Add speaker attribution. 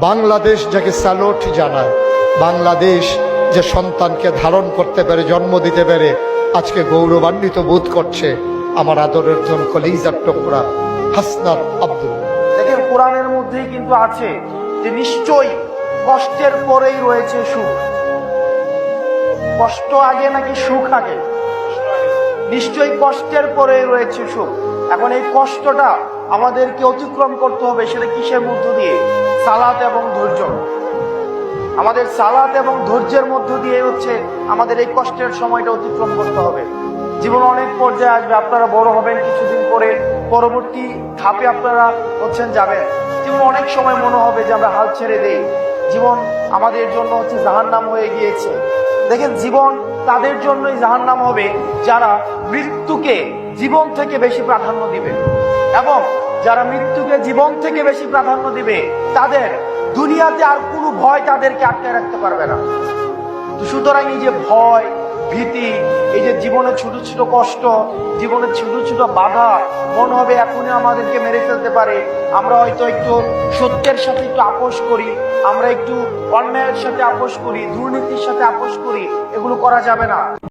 Speaker 1: বাংলাদেশ যাকে স্যালুট জানায়, বাংলাদেশ যে সন্তানকে ধারণ করতে পেরে, জন্ম দিতে পেরে আজকে গৌরবান্বিত বোধ করছে, আমার আদরের জন কলিজার টুকরা হাসনাত আব্দুল।
Speaker 2: দেখেন, কোরআনের মধ্যেই কিন্তু আছে যে নিশ্চয়ই কষ্টের পরেই রয়েছে সুখ। কষ্ট আগে নাকি সুখ আগে? নিশ্চয়ই কষ্টের পরেই রয়েছে সুখ। এখন এই কষ্টটা আমাদেরকে অতিক্রম করতে হবে, সেটা কিসের মধ্য দিয়ে? সালাত এবং ধৈর্য। আমাদের সালাত এবং ধৈর্যের মধ্য দিয়ে হচ্ছে আমাদের এই কষ্টের সময়টা অতিক্রম করতে হবে। জীবন অনেক পর্যায়ে আসবে, আপনারা বড় হবেন, কিছুদিন পরে পরবর্তী ধাপে আপনারা যাবেন। জীবন অনেক সময় মনে হবে যে আমরা হাল ছেড়ে দেই, জীবন আমাদের জন্য জাহান্নাম হয়ে গিয়েছে। দেখেন, জীবন তাদের জন্যই জাহান্নাম হবে যারা মৃত্যুকে জীবন থেকে বেশি প্রাধান্য দিবে, এবং যারা মৃত্যুকে জীবন থেকে বেশি প্রাধান্য দিবে তাদের দুনিয়াতে আর কোনো ভয় তাদেরকে আটকে রাখতে পারবে না। তো সুতরাং এই যে ভয়, ভীতি, এই যে জীবনের ছোট ছোট কষ্ট, জীবনের ছোট ছোট বাধা মনে হবে এখনই আমাদেরকে মেরে ফেলতে পারে, আমরা হয়তো একটু সত্যের সাথে একটু আপোষ করি, আমরা একটু অন্যায়ের সাথে আপোষ করি, দুর্নীতির সাথে আপোষ করি, এগুলো করা যাবে না।